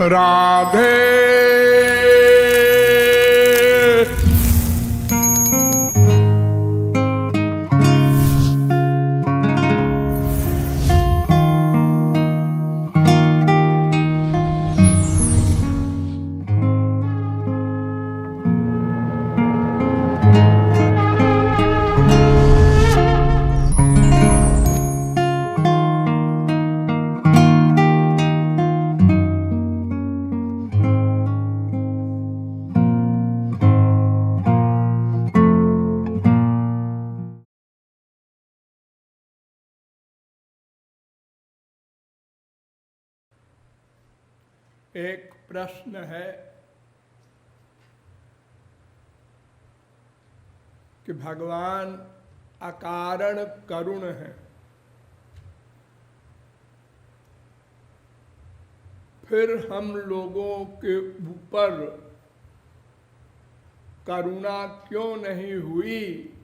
राधे। एक प्रश्न है कि भगवान अकारण करुण है, फिर हम लोगों के ऊपर करुणा क्यों नहीं हुई?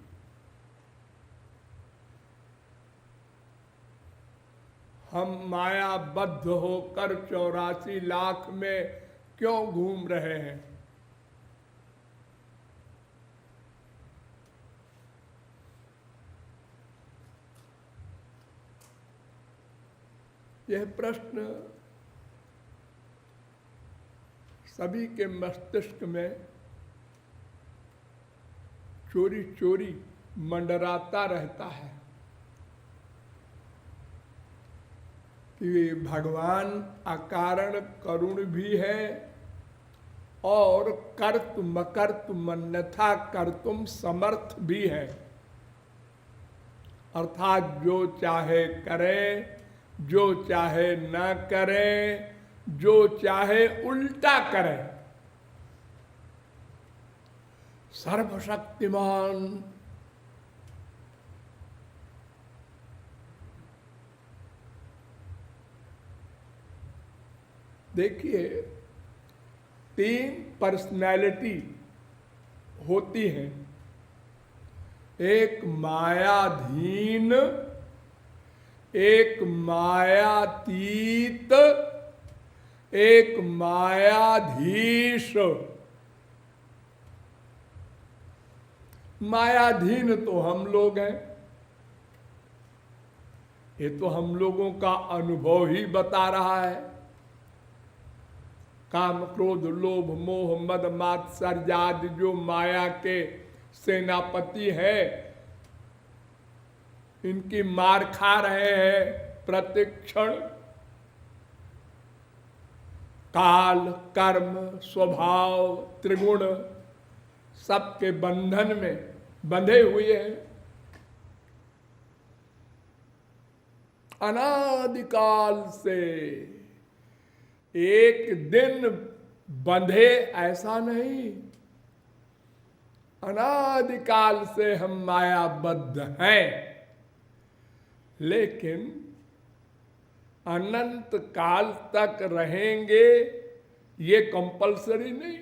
हम मायाबद्ध होकर 84 लाख में क्यों घूम रहे हैं? यह प्रश्न सभी के मस्तिष्क में चोरी चोरी मंडराता रहता है कि भगवान अकारण करुण भी है और कर्तुम अकर्तुम अन्यथा कर्तुम समर्थ भी है। अर्थात जो चाहे करे, जो चाहे न करे, जो चाहे उल्टा करे। सर्वशक्तिमान। देखिए, 3 पर्सनैलिटी होती हैं। एक मायाधीन, एक मायातीत, एक मायाधीश। मायाधीन तो हम लोग हैं। ये तो हम लोगों का अनुभव ही बता रहा है। काम क्रोध लोभ मोह मद मात्सर्य आदि जो माया के सेनापति है, इनकी मार खा रहे हैं प्रतिक्षण। काल कर्म स्वभाव त्रिगुण सबके बंधन में बंधे हुए हैं। अनादिकाल से एक दिन बंधे ऐसा नहीं, अनादिकाल से हम मायाबद्ध हैं। लेकिन अनंत काल तक रहेंगे ये कंपलसरी नहीं।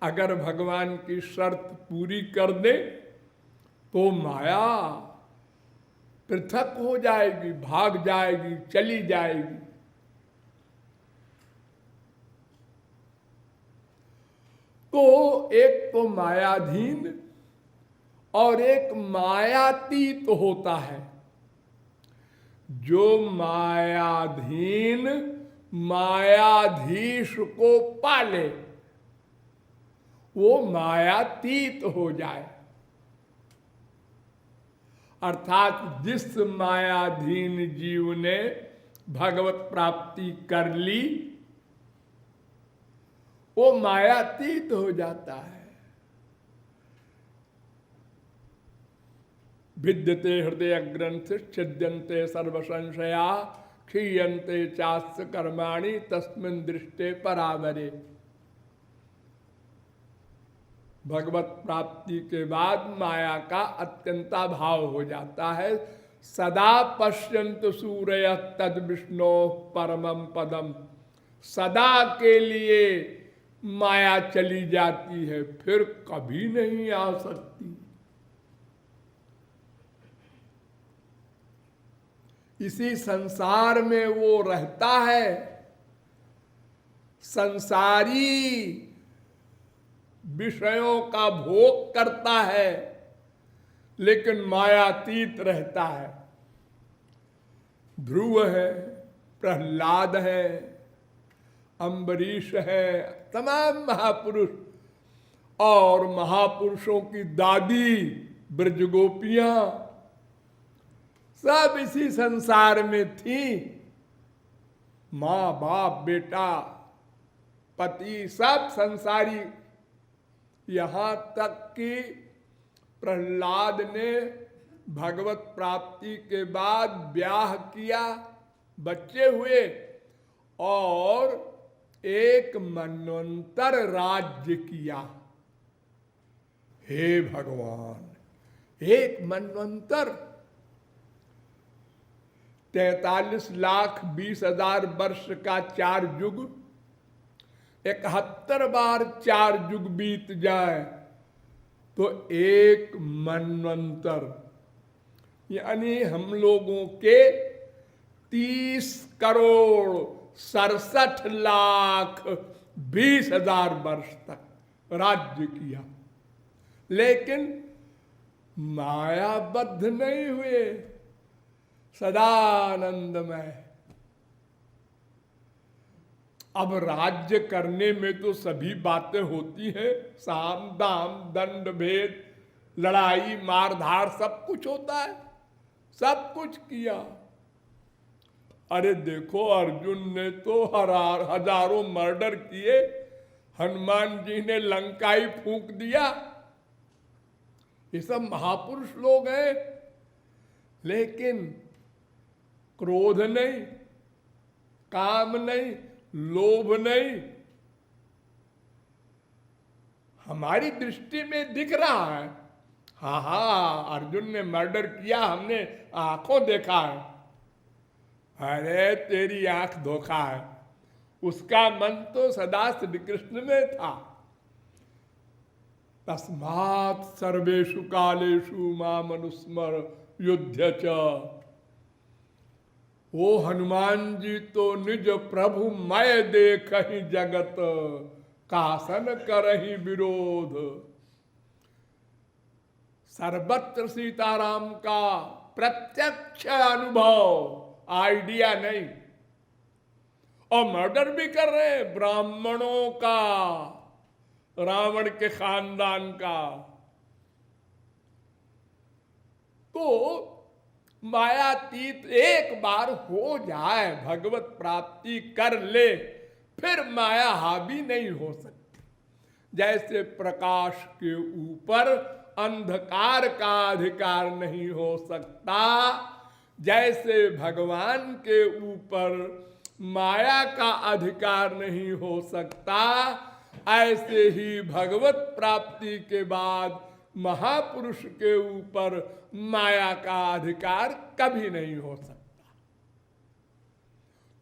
अगर भगवान की शर्त पूरी कर दे तो माया पृथक हो जाएगी, भाग जाएगी, चली जाएगी। तो एक तो मायाधीन और एक मायातीत होता है। जो मायाधीन मायाधीश को पाले वो मायातीत हो जाए। अर्थात जिस मायाधीन जीव ने भगवत प्राप्ति कर ली वो मायातीत हो जाता है। भिद्यते हृदय ग्रंथ छिद्यन्ते सर्व संशया क्षीयन्ते चास्य कर्माणि तस्मिन् दृष्टे परावरे। भगवत प्राप्ति के बाद माया का अत्यंता भाव हो जाता है। सदा पश्यन्त सूर्य तद विष्णो परमं पदम। सदा के लिए माया चली जाती है, फिर कभी नहीं आ सकती। इसी संसार में वो रहता है संसारी विषयों का भोग करता है लेकिन मायातीत रहता है। ध्रुव है, प्रहलाद है, अम्बरीश है, तमाम महापुरुष और महापुरुषों की दादी ब्रजगोपियां सब इसी संसार में थी। माँ बाप बेटा पति सब संसारी। यहां तक कि प्रहलाद ने भगवत प्राप्ति के बाद ब्याह किया, बच्चे हुए और एक मनवंतर राज्य किया। हे भगवान, एक मनवंतर 43,20,000 वर्ष का 4 युग, 71 बार 4 युग बीत जाए तो एक मनवंतर, यानी हम लोगों के 30,67,20,000 वर्ष तक राज्य किया, लेकिन मायाबद्ध नहीं हुए, सदानंदमय। अब राज्य करने में तो सभी बातें होती हैं, साम दाम दंड भेद लड़ाई मारधार सब कुछ होता है, सब कुछ किया। अरे देखो अर्जुन ने तो हजारों मर्डर किए, हनुमान जी ने लंका ही फूंक दिया। ये सब महापुरुष लोग हैं, लेकिन क्रोध नहीं, काम नहीं, लोभ नहीं। हमारी दृष्टि में दिख रहा है, हाँ हाँ अर्जुन ने मर्डर किया, हमने आंखों देखा है। अरे तेरी आंख धोखा है, उसका मन तो सदा श्री कृष्ण में था। तस्मात् सर्वेषु कालेषु माम अनुस्मर युध्य च। वो हनुमान जी तो निज प्रभु मैं देखहि जगत, कासन करहि विरोध। सर्वत्र सीताराम का प्रत्यक्ष अनुभव, आइडिया नहीं। और मर्डर भी कर रहे हैं ब्राह्मणों का, रावण के खानदान का। तो मायातीत एक बार हो जाए, भगवत प्राप्ति कर ले, फिर माया हावी नहीं हो सकती। जैसे प्रकाश के ऊपर अंधकार का अधिकार नहीं हो सकता, जैसे भगवान के ऊपर माया का अधिकार नहीं हो सकता, ऐसे ही भगवत प्राप्ति के बाद महापुरुष के ऊपर माया का अधिकार कभी नहीं हो सकता।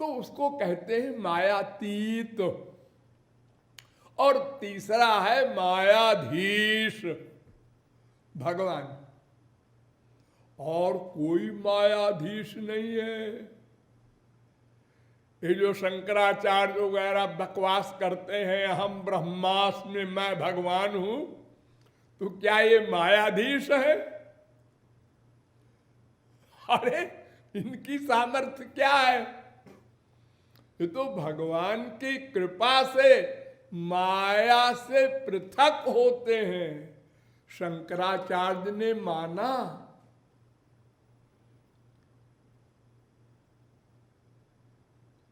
तो उसको कहते हैं मायातीत। और तीसरा है मायाधीश, भगवान। और कोई मायाधीश नहीं है। ये जो शंकराचार्य वगैरह बकवास करते हैं, हम ब्रह्मास्मि में मैं भगवान हूं, तो क्या ये मायाधीश है? अरे इनकी सामर्थ्य क्या है? ये तो भगवान की कृपा से माया से पृथक होते हैं। शंकराचार्य ने माना,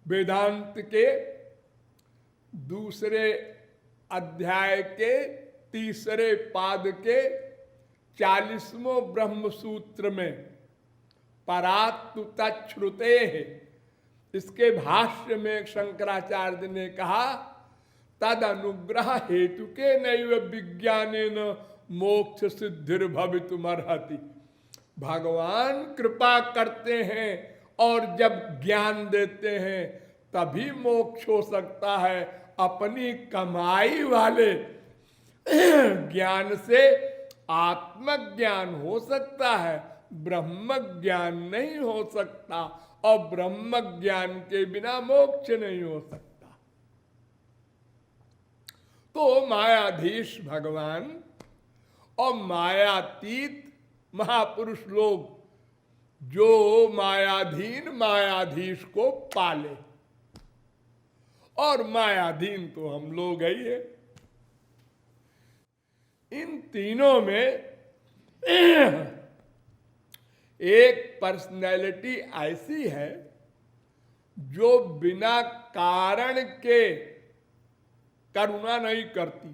वेदांत के दूसरे अध्याय के तीसरे पाद के 40वें ब्रह्म सूत्र में परात्तु तच्छ्रुते है, इसके भाष्य में शंकराचार्य ने कहा तद अनुग्रह हेतु के नैव विज्ञानेन मोक्ष सिद्धिर्भवितुमर्हति। भगवान कृपा करते हैं और जब ज्ञान देते हैं तभी मोक्ष हो सकता है। अपनी कमाई वाले ज्ञान से आत्मज्ञान हो सकता है, ब्रह्म ज्ञान नहीं हो सकता, और ब्रह्म ज्ञान के बिना मोक्ष नहीं हो सकता। तो मायाधीश भगवान और मायातीत महापुरुष लोग जो मायाधीन मायाधीश को पाले, और मायाधीन तो हम लोग ही है। इन तीनों में एक पर्सनैलिटी ऐसी है जो बिना कारण के करुणा नहीं करती,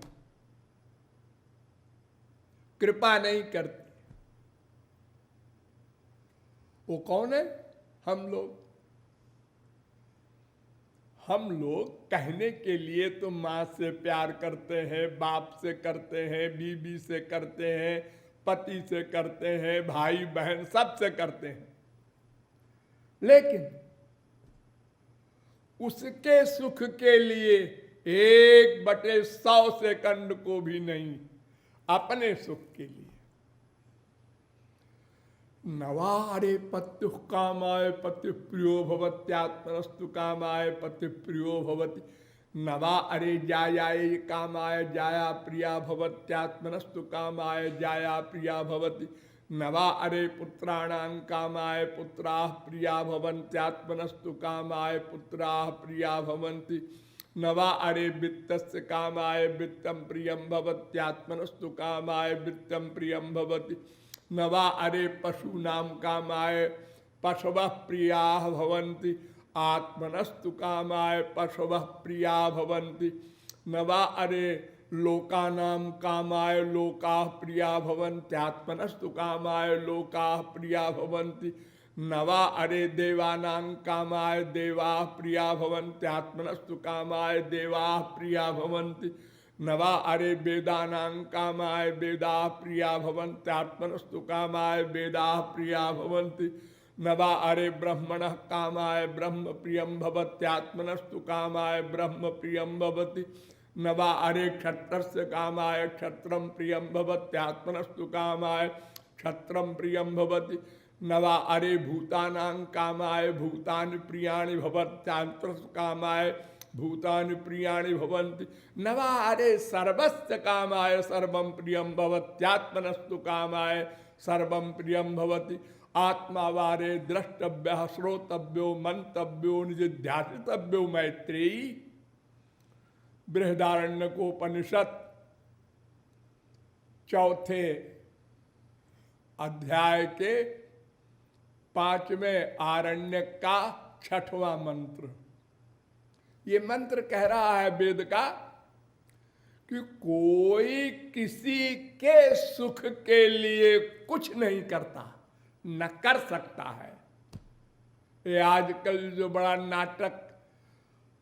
कृपा नहीं करती। वो कौन है? हम लोग। हम लोग कहने के लिए तो माँ से प्यार करते हैं, बाप से करते हैं, बीबी से करते हैं, पति से करते हैं, भाई बहन सबसे करते हैं, लेकिन उसके सुख के लिए 1/100 सेकंड को भी नहीं, अपने सुख के लिए। नवारे पत्यु कामाय पति प्रियो भवत्यात्मनस्तु कामाय पति प्रियो भवति। नवा अरे जायाय कामाय जाया प्रिया भवत्यात्मनस्तु कामाय जाया प्रिया भवति। नवा अरे पुत्राणां कामाय पुत्राः प्रिया भवन्त्यात्मनस्तु कामाय पुत्राः प्रिया भवन्ति। नवा अरे वित्तस्य कामाय वित्तं प्रियं भवत्यात्मनस्तु कामाय वित्तं प्रियं भवति। नवा अरे पशूनां कामाय पशवः प्रियाः भवन्ति आत्मनस्तु कामाय पशवः प्रिया भवन्ति। नवा अरे लोकानां कामाय लोकाः प्रिया भवन्त्यात्मनस्तु कामाय लोकाः प्रिया भवन्ति। नवा अरे देवानां कामाय देवाः प्रिया भवन्त्यात्मनस्तु कामाय देवाः प्रिया भवन्ति। नवा अरे वेदानां कामाय वेदाः प्रिया भवन्त्यात्मनस्तु कामाय वेदाः प्रिया भवन्ति। नवा अरे ब्रह्मणः कामाय ब्रह्म प्रियं भवत्यात्मनस्तु कामाय ब्रह्म प्रियं भवति। नवा अरे क्षत्रस्य कामाय क्षत्रं प्रियं भवत्यात्मनस्तु कामाय क्षत्रं प्रियं भवति। नवा अरे भूतानां कामाय भूतानि प्रियाणि भवत्यात्मनस्तु कामाय भूतानि प्रियाणि भवन्ति। नवा अरे सर्वस्य कामाय सर्वं प्रियं भवत्यात्मनस्तु कामाय सर्वं प्रियं भवति। आत्मा वारे द्रष्टव्यः श्रोतव्यो मंतव्यो निधिध्यासितव्यो मैत्रेयी। बृहदारण्यकोपनिषद चौथे अध्याय के 5वें आरण्यक का 6वां मंत्र। ये मंत्र कह रहा है वेद का कि कोई किसी के सुख के लिए कुछ नहीं करता, न कर सकता है। ये आजकल जो बड़ा नाटक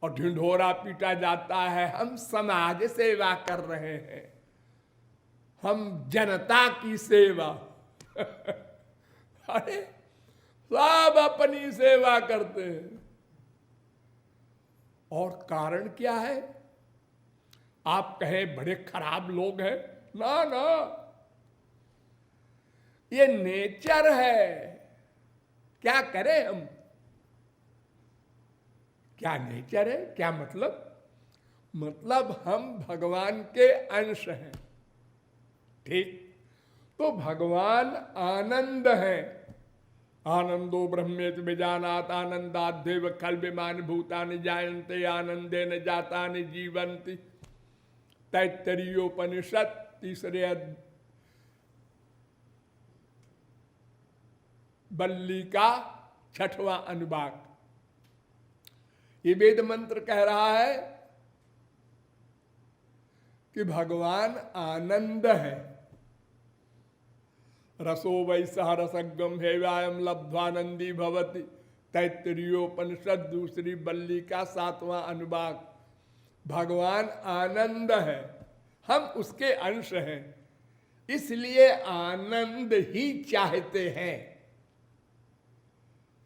और ढिंढोरा पीटा जाता है, हम समाज सेवा कर रहे हैं, हम जनता की सेवा अरे सब अपनी सेवा करते हैं। और कारण क्या है? आप कहें बड़े खराब लोग हैं, ना ना, ये नेचर है। क्या करें हम? क्या नेचर है? क्या मतलब? मतलब हम भगवान के अंश हैं, ठीक? तो भगवान आनंद है। आनंदो ब्रह्मेति विजानात आनंदाद्यैव खल्विमानि भूतानि जायन्ते आनंदेन जातानि जीवन्ति। तैत्तरीयोपनिषद 3 बल्ली का 6वां अनुभाग। ये वेद मंत्र कह रहा है कि भगवान आनंद है। रसो वै सह रसगम हेवायम लब्ध्वानंदी भवति। तैत्तरीयोपनिषद 2 बल्ली का 7वां अनुभाग। भगवान आनंद है, हम उसके अंश हैं, इसलिए आनंद ही चाहते हैं।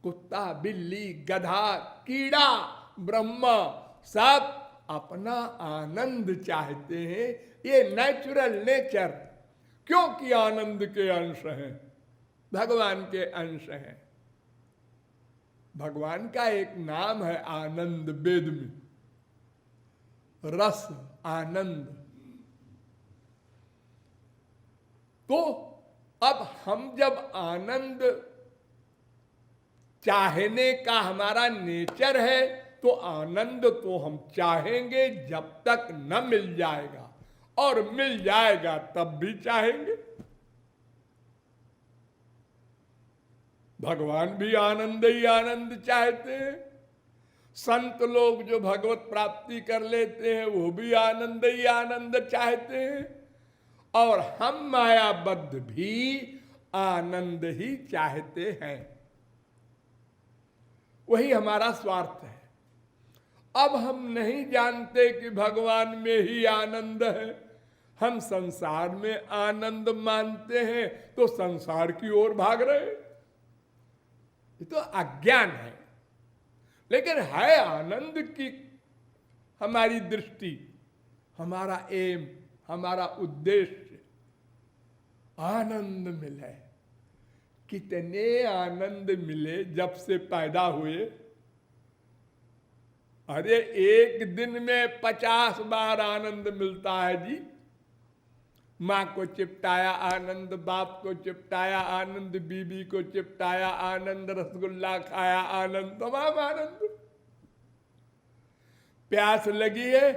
कुत्ता, बिल्ली, गधा, कीड़ा, ब्रह्मा सब अपना आनंद चाहते हैं। ये नेचुरल नेचर, क्योंकि आनंद के अंश हैं, भगवान के अंश हैं। भगवान का एक नाम है आनंद, वेद में रस आनंद। तो अब हम जब आनंद चाहने का हमारा नेचर है, तो आनंद तो हम चाहेंगे जब तक न मिल जाएगा, और मिल जाएगा तब भी चाहेंगे। भगवान भी आनंद ही आनंद चाहते हैं। संत लोग जो भगवत प्राप्ति कर लेते हैं वो भी आनंद ही आनंद चाहते हैं, और हम मायाबद्ध भी आनंद ही चाहते हैं। वही हमारा स्वार्थ है। अब हम नहीं जानते कि भगवान में ही आनंद है, हम संसार में आनंद मानते हैं, तो संसार की ओर भाग रहे। ये तो अज्ञान है। लेकिन है आनंद की हमारी दृष्टि, हमारा एम, हमारा उद्देश्य आनंद मिले। कितने आनंद मिले जब से पैदा हुए। अरे एक दिन में 50 बार आनंद मिलता है जी। माँ को चिपटाया आनंद, बाप को चिपटाया आनंद, बीबी को चिपटाया आनंद, रसगुल्ला खाया आनंद, तमाम आनंद। प्यास लगी है,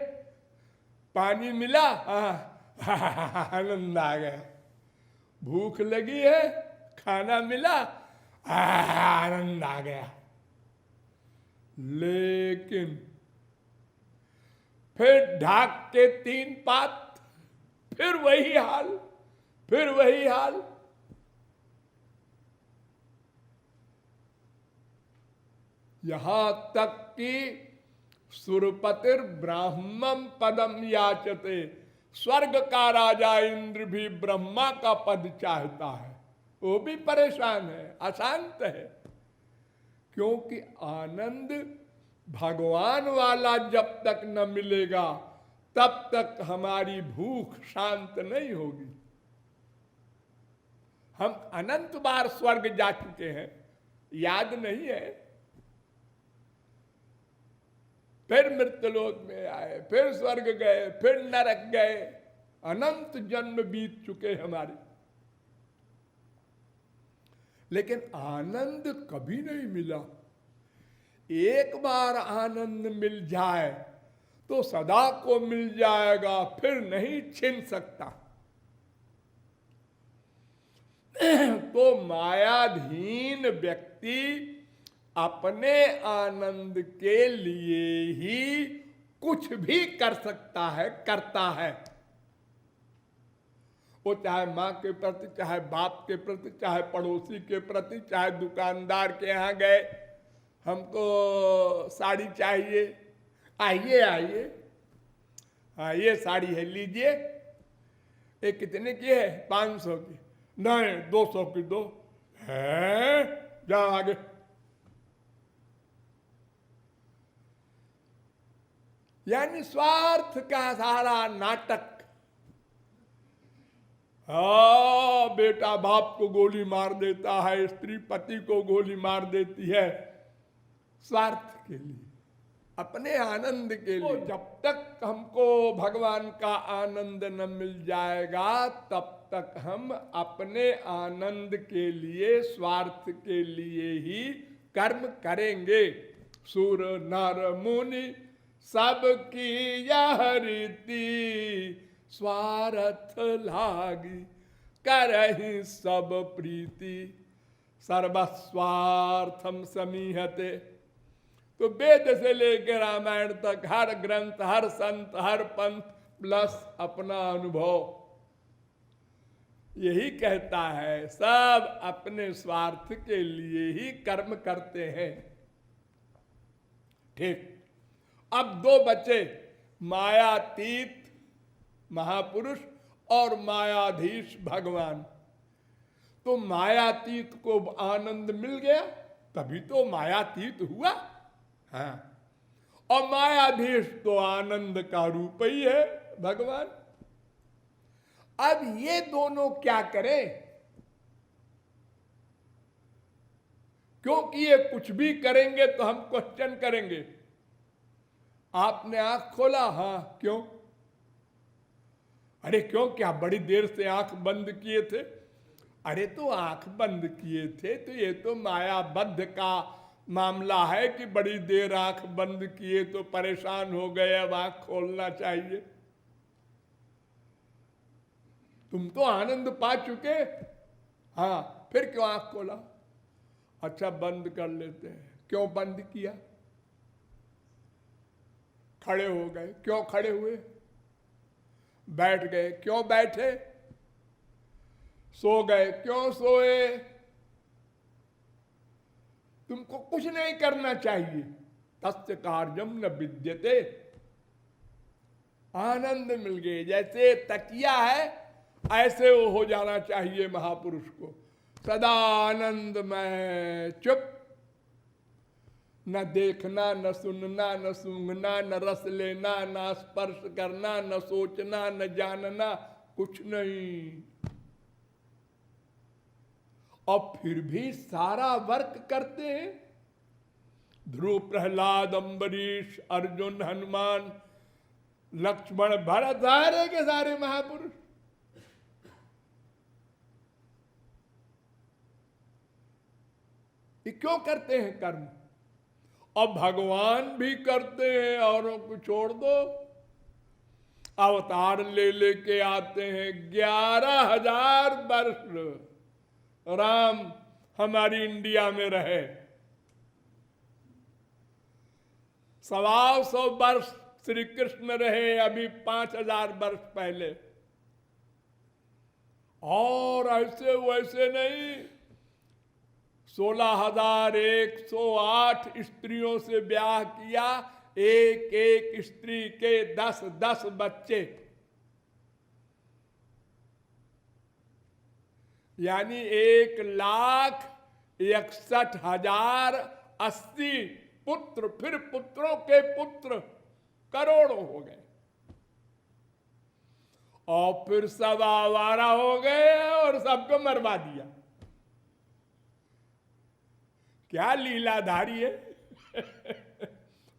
पानी मिला, आनंद आ गया। भूख लगी है, खाना मिला, आनंद आ गया। लेकिन फिर ढाक के 3 पात, फिर वही हाल, फिर वही हाल। यहां तक कि सुरपतिर ब्राह्मण पदम याचते, स्वर्ग का राजा इंद्र भी ब्रह्मा का पद चाहता है। वो भी परेशान है, अशांत है। क्योंकि आनंद भगवान वाला जब तक न मिलेगा तब तक हमारी भूख शांत नहीं होगी। हम अनंत बार स्वर्ग जा चुके हैं, याद नहीं है। फिर मृत्युलोक में आए, फिर स्वर्ग गए, फिर नरक गए, अनंत जन्म बीत चुके हमारे। लेकिन आनंद कभी नहीं मिला। एक बार आनंद मिल जाए तो सदा को मिल जाएगा, फिर नहीं छिन सकता। तो मायाधीन व्यक्ति अपने आनंद के लिए ही कुछ भी कर सकता है, करता है। वो चाहे माँ के प्रति, चाहे बाप के प्रति, चाहे पड़ोसी के प्रति, चाहे दुकानदार के यहाँ गए, हमको साड़ी चाहिए, आइए आइए, हाँ ये साड़ी है, लीजिए। ये कितने की है? 500 की। नहीं 200 की दो। है जाओ आगे। यानी स्वार्थ का सारा नाटक। हाँ, बेटा बाप को गोली मार देता है, स्त्री पति को गोली मार देती है, स्वार्थ के लिए, अपने आनंद के लिए। तो जब तक हमको भगवान का आनंद न मिल जाएगा तब तक हम अपने आनंद के लिए, स्वार्थ के लिए ही कर्म करेंगे। सुर नर मुनि सबकी यह रीति, स्वार्थ लागी करहि सब प्रीति, सर्वस्वार्थम समीहते। तो वेद से लेकर रामायण तक हर ग्रंथ, हर संत, हर पंथ प्लस अपना अनुभव यही कहता है, सब अपने स्वार्थ के लिए ही कर्म करते हैं। ठीक। अब 2 बचे, मायातीत महापुरुष और मायाधीश भगवान। तो मायातीत को आनंद मिल गया तभी तो मायातीत हुआ। हाँ, और मायाधीश तो आनंद का रूप ही है भगवान। अब ये दोनों क्या करें? क्योंकि ये कुछ भी करेंगे तो हम क्वेश्चन करेंगे। आपने आंख खोला, हाँ क्यों? अरे क्यों, क्या बड़ी देर से आंख बंद किए थे? अरे तो आंख बंद किए थे तो ये तो मायाबद्ध का मामला है कि बड़ी देर आंख बंद किए तो परेशान हो गए, अब आंख खोलना चाहिए। तुम तो आनंद पा चुके, हाँ फिर क्यों आंख खोला? अच्छा बंद कर लेते हैं। क्यों बंद किया? खड़े हो गए, क्यों खड़े हुए? बैठ गए, क्यों बैठे? सो गए, क्यों सोए? तुमको कुछ नहीं करना चाहिए। तस्य कार्यम न विद्यते। आनंद मिल गए, जैसे तकिया है ऐसे वो हो जाना चाहिए महापुरुष को, सदा आनंद में चुप, न देखना न सुनना न सूंघना न रस लेना न स्पर्श करना न सोचना न जानना, कुछ नहीं। और फिर भी सारा वर्क करते हैं। ध्रुव, प्रहलाद, अम्बरीश, अर्जुन, हनुमान, लक्ष्मण, भरत, सारे के सारे महापुरुष। ये क्यों करते हैं कर्म? अब भगवान भी करते हैं, औरों को छोड़ दो। अवतार ले लेके आते हैं, 11,000 वर्ष राम हमारी इंडिया में रहे, 125 वर्ष श्री कृष्ण रहे, अभी 5,000 वर्ष पहले। और ऐसे वैसे नहीं, 16,108 स्त्रियों से ब्याह किया, एक एक स्त्री के 10-10 बच्चे, यानी 1,61,080 पुत्र, फिर पुत्रों के पुत्र करोड़ों हो गए, और फिर सब आवारा हो गए और सबको मरवा दिया। क्या लीलाधारी है।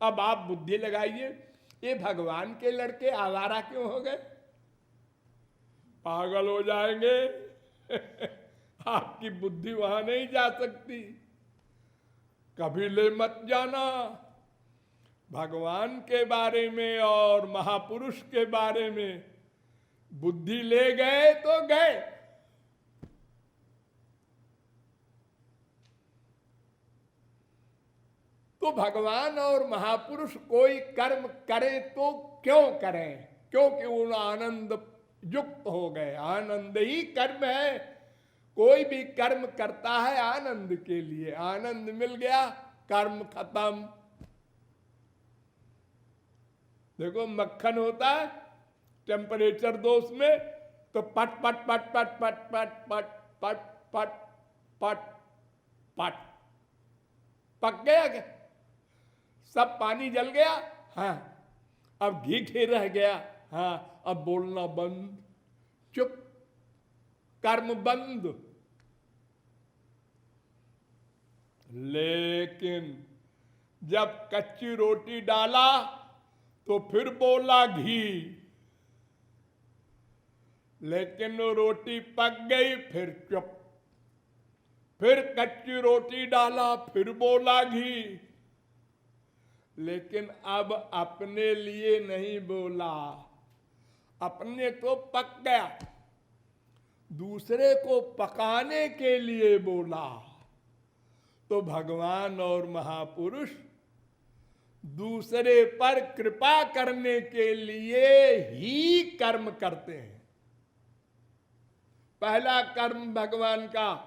अब आप बुद्धि लगाइए, ये भगवान के लड़के आवारा क्यों हो गए? पागल हो जाएंगे। आपकी बुद्धि वहां नहीं जा सकती, कभी ले मत जाना। भगवान के बारे में और महापुरुष के बारे में बुद्धि ले गए तो गए। तो भगवान और महापुरुष कोई कर्म करे तो क्यों करें? क्योंकि वो आनंद युक्त हो गए। आनंद ही कर्म है। कोई भी कर्म करता है आनंद के लिए, आनंद मिल गया, कर्म खत्म। देखो मक्खन होता है, टेम्परेचर दो उसमें, तो पट पट पट पट पट पट पट पट पट पट पट पक गया क्या? सब पानी जल गया, हाँ। अब घी घी रह गया, हाँ। अब बोलना बंद, चुप, कर्म बंद। लेकिन जब कच्ची रोटी डाला तो फिर बोला घी, लेकिन वो रोटी पक गई, फिर चुप। फिर कच्ची रोटी डाला, फिर बोला घी, लेकिन अब अपने लिए नहीं बोला। अपने तो पक गया, दूसरे को पकाने के लिए बोला। तो भगवान और महापुरुष दूसरे पर कृपा करने के लिए ही कर्म करते हैं। पहला कर्म भगवान का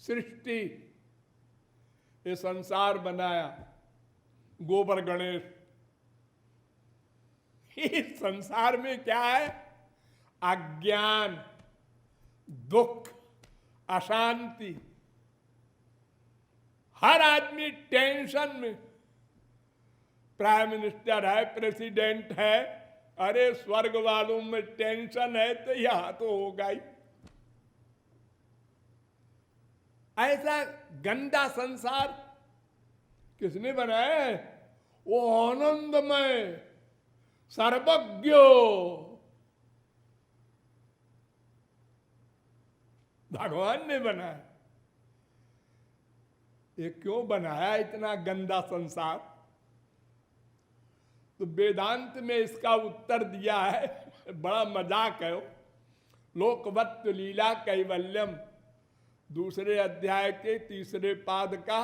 सृष्टि, ये संसार बनाया, गोबर गणेश। इस संसार में क्या है? अज्ञान, दुख, अशांति। हर आदमी टेंशन में। प्राइम मिनिस्टर है, प्रेसिडेंट है, अरे स्वर्ग वालों में टेंशन है तो यहां तो होगा ही। ऐसा गंदा संसार किसने बनाया है? वो आनंदमय, सर्वज्ञ, भगवान ने बनाया। ये क्यों बनाया इतना गंदा संसार? तो वेदांत में इसका उत्तर दिया है, बड़ा मजाक है। लोकवत्व लीला कैवल्यम, दूसरे अध्याय के 3 पाद का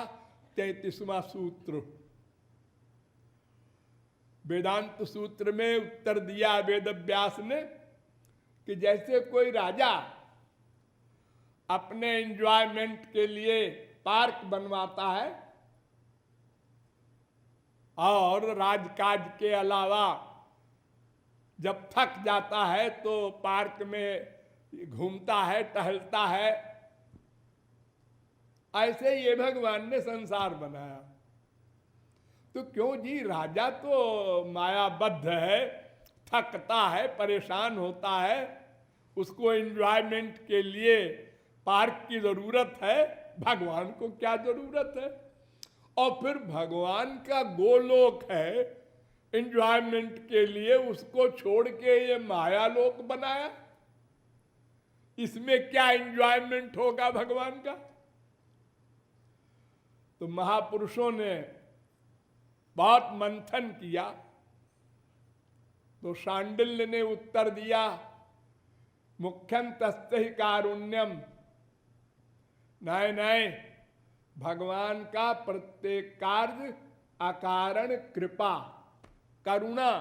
33वां सूत्र। वेदांत सूत्र में उत्तर दिया वेद व्यास ने कि जैसे कोई राजा अपने एंजॉयमेंट के लिए पार्क बनवाता है और राजकाज के अलावा जब थक जाता है तो पार्क में घूमता है, टहलता है, ऐसे ये भगवान ने संसार बनाया। तो क्यों जी, राजा तो मायाबद्ध है, थकता है, परेशान होता है, उसको एंजॉयमेंट के लिए पार्क की जरूरत है, भगवान को क्या जरूरत है? और फिर भगवान का गोलोक है, एंजॉयमेंट के लिए उसको छोड़ के ये मायालोक बनाया, इसमें क्या एंजॉयमेंट होगा भगवान का? तो महापुरुषों ने बहुत मंथन किया तो शांडिल्य ने उत्तर दिया, मुख्यं तस्य कारुण्यम, नहीं नहीं, भगवान का प्रत्येक कार्य अकारण कृपा, करुणा।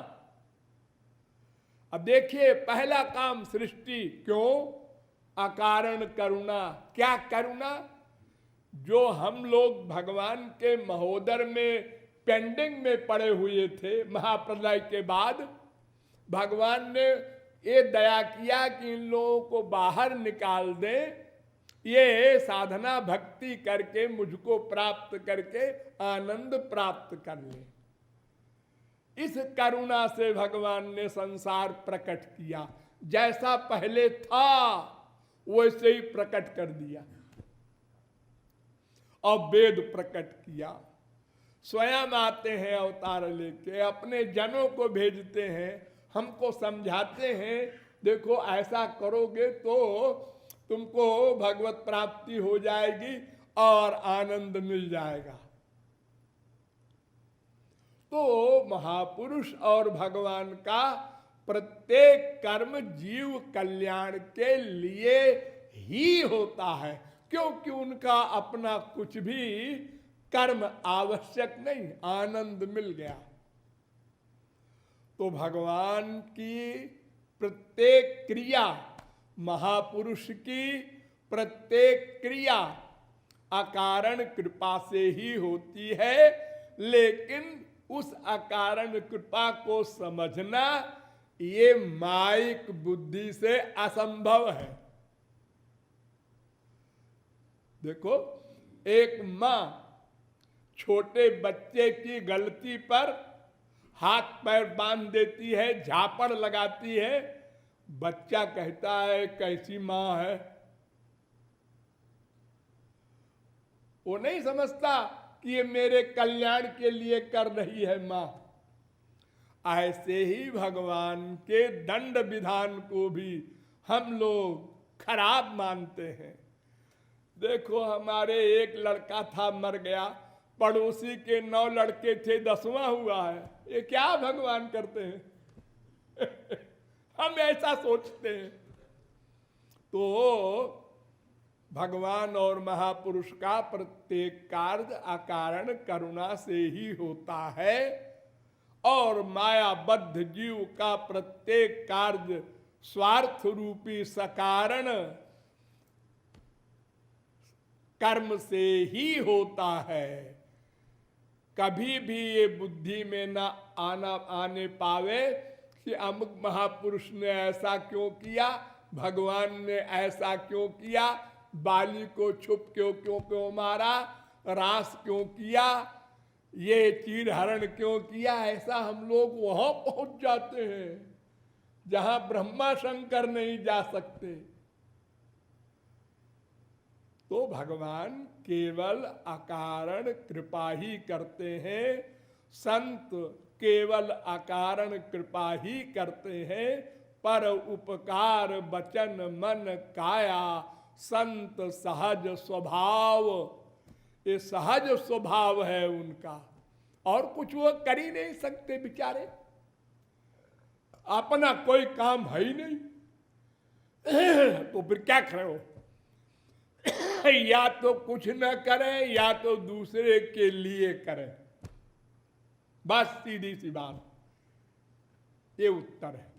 अब देखिए, पहला काम सृष्टि, क्यों? अकारण करुणा। क्या करुणा? जो हम लोग भगवान के महोदर में पेंडिंग में पड़े हुए थे महाप्रलय के बाद, भगवान ने ये दया किया कि इन लोगों को बाहर निकाल दें, ये साधना भक्ति करके मुझको प्राप्त करके आनंद प्राप्त कर ले। इस करुणा से भगवान ने संसार प्रकट किया, जैसा पहले था वैसे ही प्रकट कर दिया और वेद प्रकट किया। स्वयं आते हैं अवतार लेके, अपने जनों को भेजते हैं, हमको समझाते हैं, देखो ऐसा करोगे तो तुमको भगवत प्राप्ति हो जाएगी और आनंद मिल जाएगा। तो महापुरुष और भगवान का प्रत्येक कर्म जीव कल्याण के लिए ही होता है, क्योंकि उनका अपना कुछ भी कर्म आवश्यक नहीं, आनंद मिल गया। तो भगवान की प्रत्येक क्रिया, महापुरुष की प्रत्येक क्रिया अकारण कृपा से ही होती है, लेकिन उस अकारण कृपा को समझना ये माइक बुद्धि से असंभव है। देखो, एक मां छोटे बच्चे की गलती पर हाथ पैर बांध देती है, झापड़ लगाती है, बच्चा कहता है कैसी मां है। वो नहीं समझता कि ये मेरे कल्याण के लिए कर रही है मां। ऐसे ही भगवान के दंड विधान को भी हम लोग खराब मानते हैं। देखो, हमारे एक लड़का था, मर गया, पड़ोसी के 9 लड़के थे, 10वां हुआ है। ये क्या भगवान करते हैं? हम ऐसा सोचते हैं। तो भगवान और महापुरुष का प्रत्येक कार्य अकारण करुणा से ही होता है, और मायाबद्ध जीव का प्रत्येक कार्य स्वार्थ रूपी सकारण कर्म से ही होता है। कभी भी ये बुद्धि में न आने पावे कि अमुक महापुरुष ने ऐसा क्यों किया, भगवान ने ऐसा क्यों किया, बाली को छुप क्यों मारा, रास क्यों किया, ये चीर हरण क्यों किया। ऐसा हम लोग वहां पहुंच जाते हैं जहां ब्रह्मा शंकर नहीं जा सकते। तो भगवान केवल अकारण कृपा ही करते हैं, संत केवल अकारण कृपा ही करते हैं, पर उपकार वचन मन काया संत सहज स्वभाव, ये सहज स्वभाव है उनका, और कुछ वो कर ही नहीं सकते बेचारे, अपना कोई काम है ही नहीं। तो फिर क्या करे हो? या तो कुछ न करें या तो दूसरे के लिए करें, बस सीधी सी बात, ये उत्तर है।